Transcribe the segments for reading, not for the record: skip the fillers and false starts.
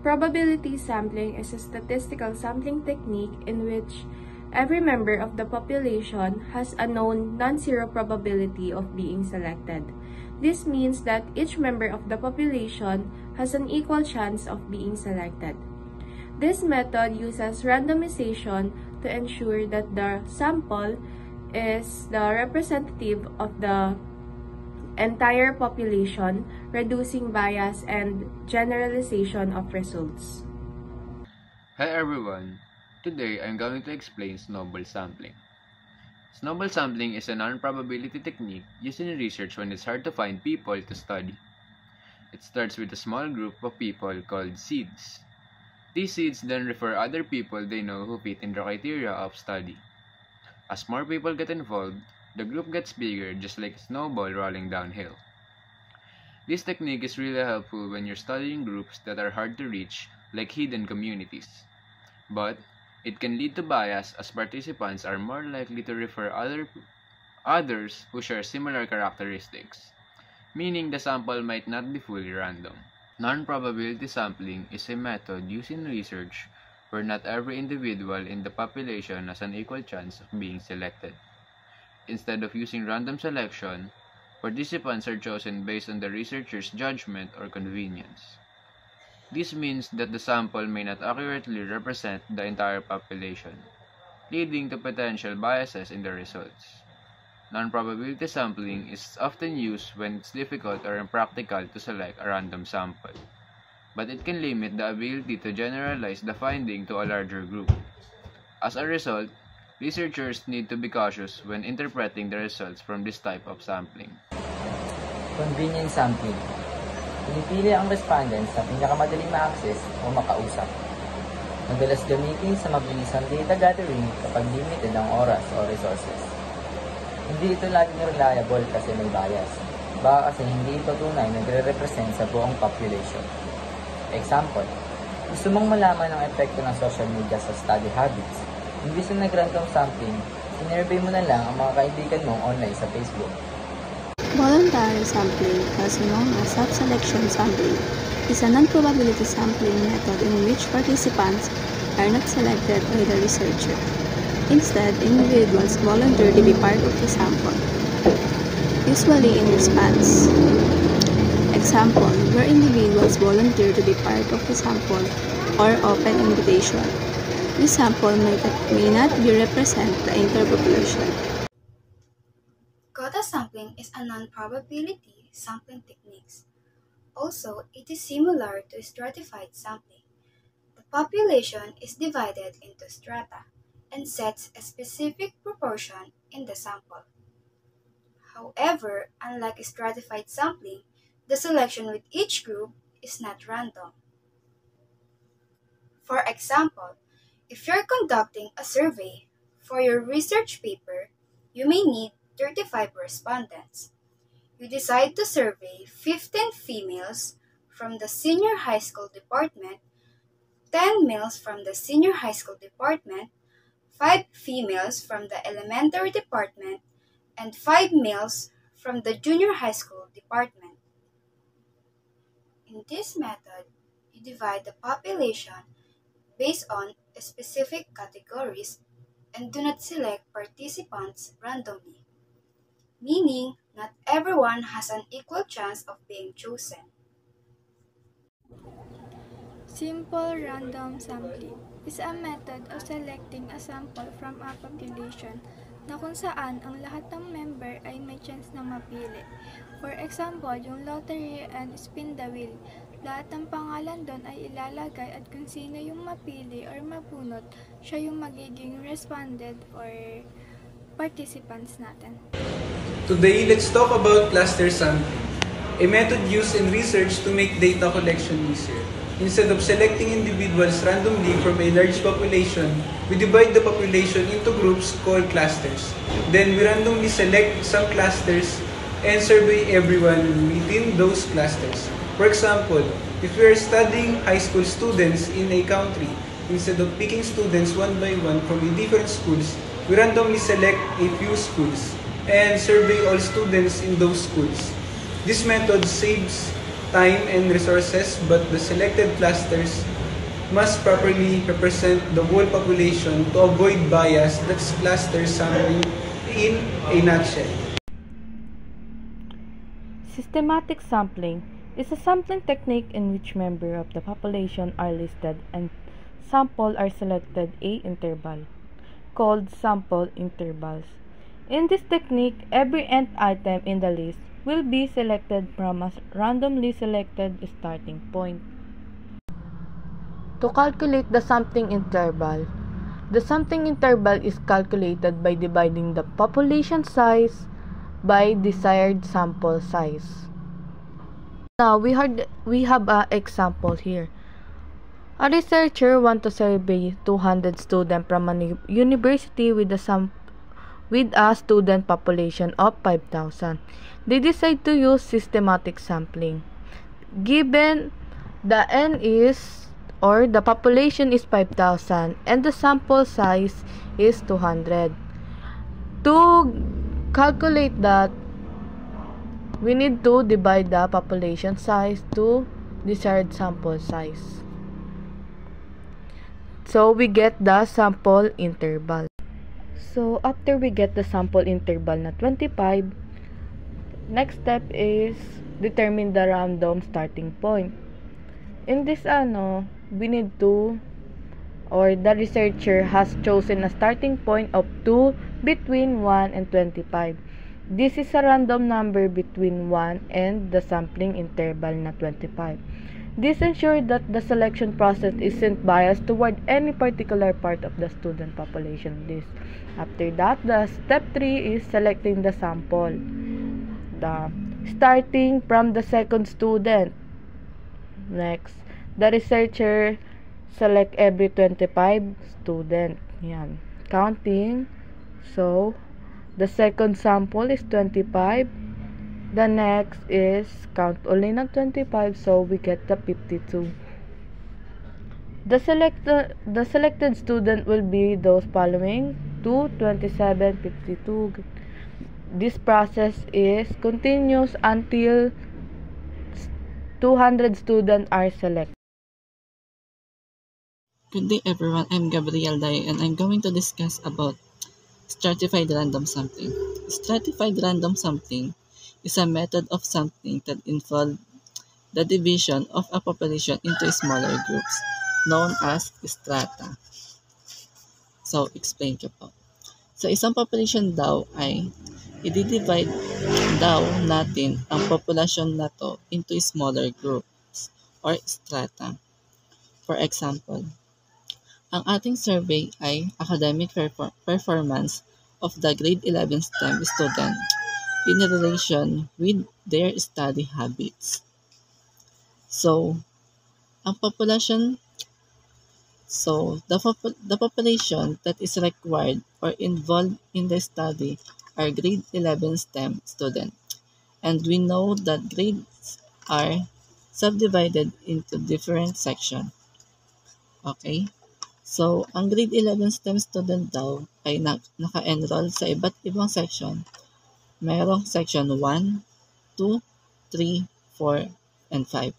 probability sampling is a statistical sampling technique in which every member of the population has a known non-zero probability of being selected. This means that each member of the population has an equal chance of being selected. This method uses randomization to ensure that the sample is the representative of the entire population, reducing bias and generalization of results. Hi everyone! Today I'm going to explain snowball sampling. Snowball sampling is a non-probability technique used in research when it's hard to find people to study. It starts with a small group of people called seeds. These seeds then refer other people they know who fit in the criteria of study. As more people get involved, the group gets bigger, just like a snowball rolling downhill. This technique is really helpful when you're studying groups that are hard to reach, like hidden communities. But it can lead to bias as participants are more likely to refer others who share similar characteristics, meaning the sample might not be fully random. Non-probability sampling is a method used in research where not every individual in the population has an equal chance of being selected. Instead of using random selection, participants are chosen based on the researcher's judgment or convenience. This means that the sample may not accurately represent the entire population, leading to potential biases in the results. Non-probability sampling is often used when it's difficult or impractical to select a random sample, but it can limit the ability to generalize the finding to a larger group. As a result, researchers need to be cautious when interpreting the results from this type of sampling. Convenience sampling. Pinipili ang respondents na pinakamadaling ma-access o makausap. Madalas gamitin sa mabilisang data gathering kapag limited ang oras o resources. Hindi ito laging reliable kasi may bias. Baka kasi hindi ito tunay na nagre-represent sa buong population. Example, gusto mong malaman ang epekto ng social media sa study habits. Imbis na nag-random sampling, sinurvey mo na lang ang mga kaibigan mo online sa Facebook. Voluntary sampling, also known as self-selection sampling, is a non-probability sampling method in which participants are not selected by the researcher. Instead, individuals volunteer to be part of the sample, usually in response. Example, where individuals volunteer to be part of the sample or open invitation. This sample may not be represent the entire population. Quota sampling is a non-probability sampling technique. Also, it is similar to stratified sampling. The population is divided into strata and sets a specific proportion in the sample. However, unlike stratified sampling, the selection with each group is not random. For example, if you're conducting a survey for your research paper, you may need 35 respondents. You decide to survey 15 females from the senior high school department, 10 males from the senior high school department, 5 females from the elementary department, and 5 males from the junior high school department. In this method, you divide the population based on specific categories and do not select participants randomly, meaning not everyone has an equal chance of being chosen. Simple random sampling is a method of selecting a sample from a population na kung saan ang lahat ng member ay may chance na mapili. For example, yung lottery and spin the wheel. Lahat ng pangalan doon ay ilalagay at kung sino yung mapili or mapunot, siya yung magiging respondent or participants natin. Today, let's talk about cluster sampling, a method used in research to make data collection easier. Instead of selecting individuals randomly from a large population, we divide the population into groups called clusters. Then we randomly select some clusters and survey everyone within those clusters. For example, if we are studying high school students in a country, instead of picking students one by one from different schools, we randomly select a few schools and survey all students in those schools. This method saves time and resources, but the selected clusters must properly represent the whole population to avoid bias. That's cluster sampling in a nutshell. Systematic sampling is a sampling technique in which members of the population are listed and sample are selected a interval, called sample intervals. In this technique, every nth item in the list will be selected from a randomly selected starting point. To calculate the sampling interval, the sampling interval is calculated by dividing the population size by desired sample size. Now we have an example here. A researcher wants to survey 200 students from a university with a student population of 5,000. They decide to use systematic sampling. Given the n is, or the population is 5,000 and the sample size is 200. To calculate that, we need to divide the population size to desired sample size. So we get the sample interval. So after we get the sample interval na 25, next step is determine the random starting point. In this we need to, or the researcher has chosen a starting point of 2 between 1 and 25. This is a random number between 1 and the sampling interval na 25. This ensures that the selection process isn't biased toward any particular part of the student population list. After that, the step 3 is selecting the sample. Starting from the second student. Next, the researcher select every 25 student. Yan. Counting. So, the second sample is 25. The next is count only na 25, so we get the 52. The selected student will be those following: 2, 27, 52. This process is continuous until 200 students are selected. Good day everyone, I'm Gabriel Day and I'm going to discuss about stratified random sampling. Stratified random sampling is a method of sampling that involves the division of a population into smaller groups known as strata. So, explain ko po. Sa isang population daw ay i-divide daw natin ang populasyon na to into smaller groups or strata. For example, ang ating survey ay academic performance of the grade 11 STEM student in relation with their study habits. So, ang population, the population that is required or involved in the study are grade 11 STEM students. And we know that grades are subdivided into different sections. Okay? So, ang grade 11 STEM student daw ay naka-enroll sa iba't ibang section. Mayroong section 1, 2, 3, 4, and 5.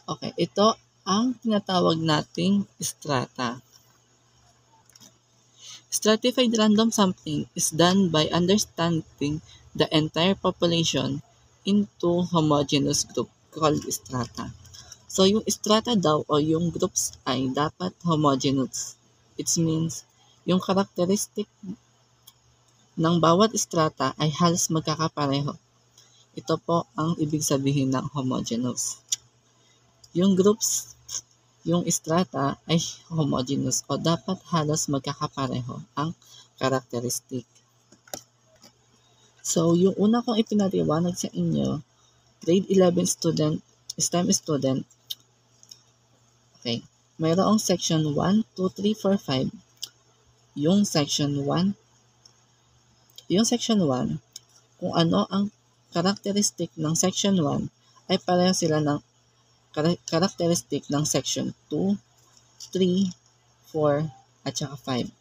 Okay, ito ang tinatawag nating strata. Stratified random sampling is done by understanding the entire population into homogeneous group called strata. So, yung strata daw o yung groups ay dapat homogeneous. It means, yung characteristic ng bawat strata ay halos magkakapareho. Ito po ang ibig sabihin ng homogeneous. Yung groups, yung strata ay homogeneous o dapat halos magkakapareho ang characteristic. So, yung una kong ipinaliwanag sa inyo, grade 11 student, STEM student, okay, mayroong section 1, 2, 3, 4, 5. Yung section 1, kung ano ang characteristic ng section 1 ay pareho sila ng characteristic ng section 2, 3, 4, at saka 5.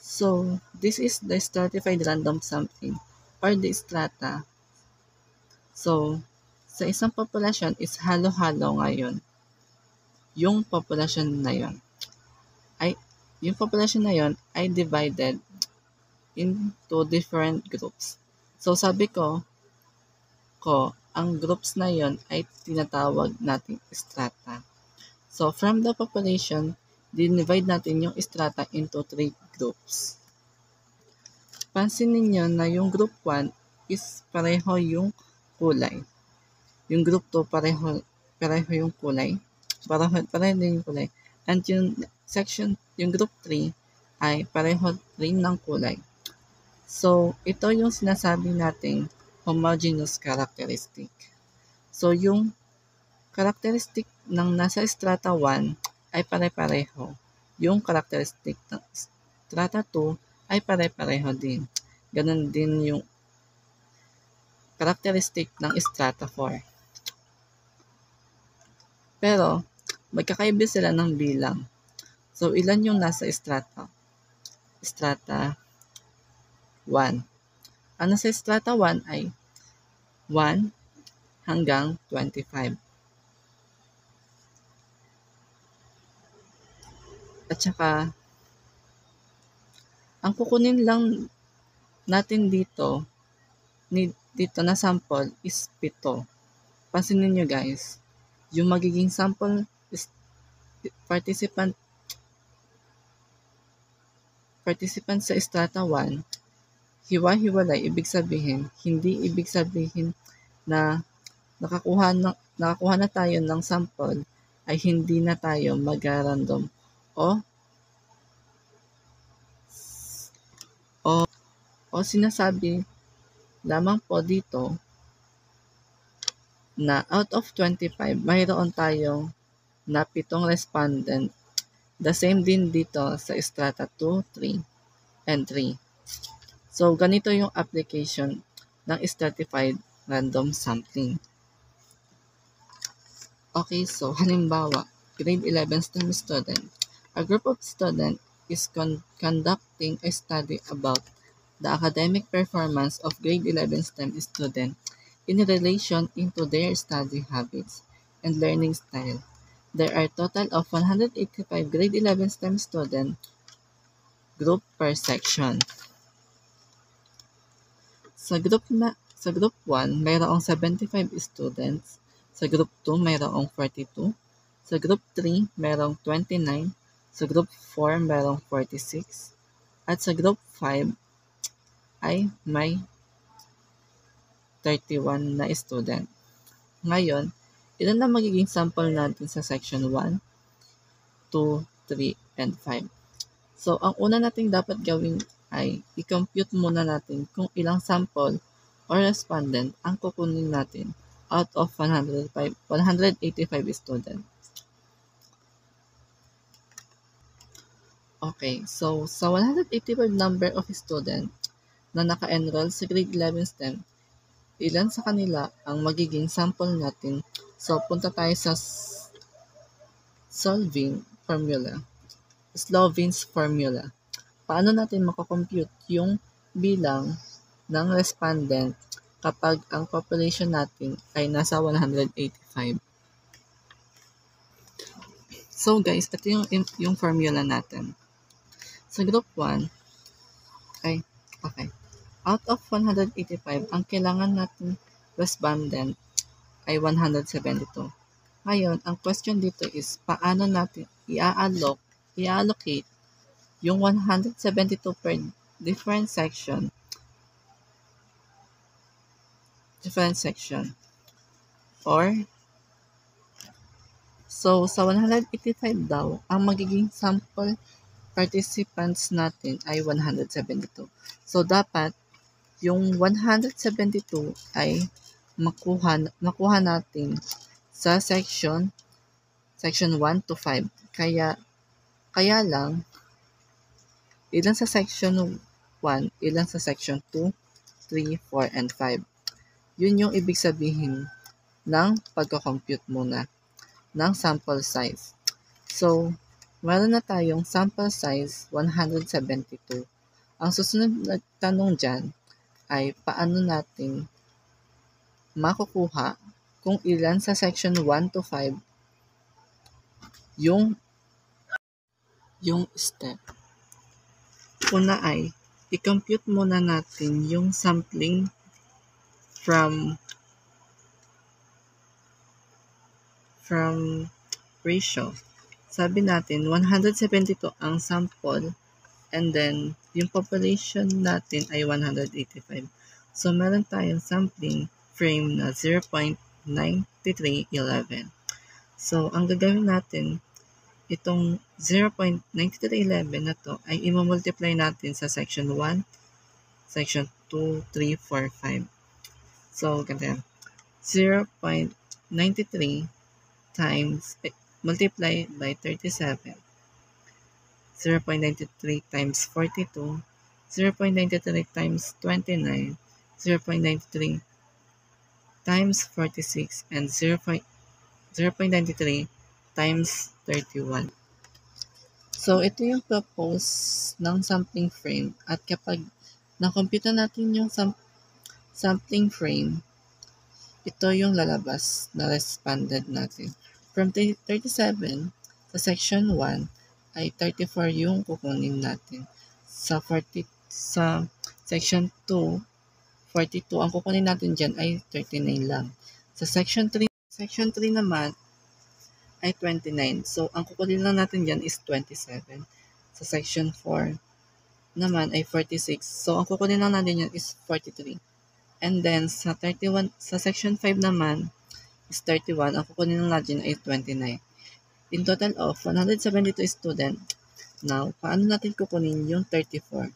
So, this is the stratified random sampling or the strata. So, sa isang populasyon is halo-halo ngayon. Yung populasyon na yon ay divided into different groups. So sabi ko, ang groups na yon ay tinatawag nating strata. So from the population, dinivide natin yung strata into 3 groups. Pansin ninyo na yung group 1 is pareho yung kulay. Yung group 2 pareho yung kulay. Pareho din yung kulay. And yung group 3 ay pareho rin ng kulay. So, ito yung sinasabi nating homogeneous characteristic. So, yung characteristic ng nasa strata 1 ay pare-pareho. Yung characteristic ng strata 2 ay pare-pareho din. Ganon din yung characteristic ng strata 4. Pero, magkakaiba sila ng bilang. So, ilan yung nasa strata? Strata 1. Ang nasa strata 1 ay 1 hanggang 25. At saka, ang kukunin lang natin dito na sample is 7. Pansinin nyo guys, yung magiging sample is participant sa strata 1, hiwa-hiwalay, hindi ibig sabihin na nakakuha na tayo ng sample ay hindi na tayo mag-random o sinasabi lamang po dito na out of 25, mayroon tayong na 7 respondent. The same din dito sa strata 2, 3, and 3. So, ganito yung application ng stratified random sampling. Okay, so halimbawa, grade 11 STEM student. A group of students is conducting a study about the academic performance of grade 11 STEM students in relation into their study habits and learning style. There are total of 185 grade 11 STEM student group per section. Sa group 1, mayroong 75 students. Sa group 2, mayroong 42. Sa group 3, mayroong 29. Sa group 4, mayroong 46. At sa group 5 ay may 31 na student. Ngayon, ilan na magiging sample natin sa section 1, 2, 3, and 5? So, ang una nating dapat gawin ay i-compute muna natin kung ilang sample or respondent ang kukunin natin out of 185 students. Okay, so sa 185 number of students na naka-enroll sa grade 11 STEM, ilan sa kanila ang magiging sample natin? So, punta tayo sa Slovin's formula. Paano natin makakompute yung bilang ng respondent kapag ang population natin ay nasa 185? So guys, ito yung formula natin. Sa group 1, out of 185, ang kailangan natin respondent ay 172. Ngayon, ang question dito is, paano natin i-allocate yung 172 per different section. So, sa 185 daw, ang magiging sample participants natin ay 172. So, dapat yung 172 ay makuha natin sa section 1 to 5. Kaya lang, ilan sa section 1, ilan sa section 2, 3, 4, and 5. Yun yung ibig sabihin ng pagko-compute muna ng sample size. So, meron na tayong sample size 172. Ang susunod na tanong dyan ay paano natin makukuha kung ilan sa section 1 to 5 yung step. Una ay, i-compute muna natin yung sampling from ratio. Sabi natin, 172 ang sample and then yung population natin ay 185. So, meron tayong sampling frame na 0.9311. So, ang gagawin natin, itong 0.9311 na to ay i-multiply natin sa section 1, section 2, 3, 4, 5. So, ganito yan. 0.93 times multiply by 37. 0.93 times 42, 0.93 times 29, 0.93 times 46, and 0.93 times 31. So, ito yung propose ng sampling frame at kapag na-compute natin yung sampling frame, ito yung lalabas na responded natin. From 37 sa section 1 ay 34 yung kukunin natin. Sa section 2, 42 ang kukunin natin dyan ay 39 lang. Sa section 3 naman ay 29. So, ang kukunin lang natin dyan is 27. Sa section 4 naman ay 46. So, ang kukunin lang natin dyan is 43. And then, sa section 5 naman is 31. Ang kukunin lang natin ay 29. In total of 172 student. Now, paano natin kukunin yung 34?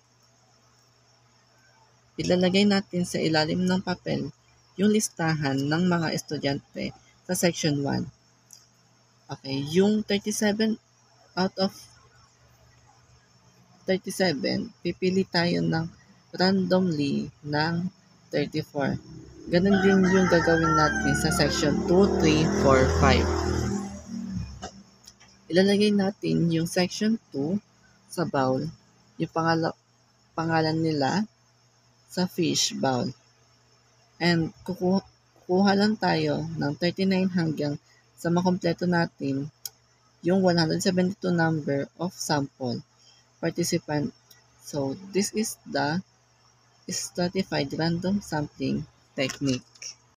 Ilalagay natin sa ilalim ng papel yung listahan ng mga estudyante sa section 1. Okay, yung 37 out of 37, pipili tayo ng randomly ng 34. Ganun din yung gagawin natin sa section 2, 3, 4, 5. Ilalagay natin yung section 2 sa bowl, yung pangalan nila sa fish bowl. And kukuha lang tayo ng 39 hanggang sa makompleto natin yung 172 number of sample participant. So, this is the stratified random sampling technique.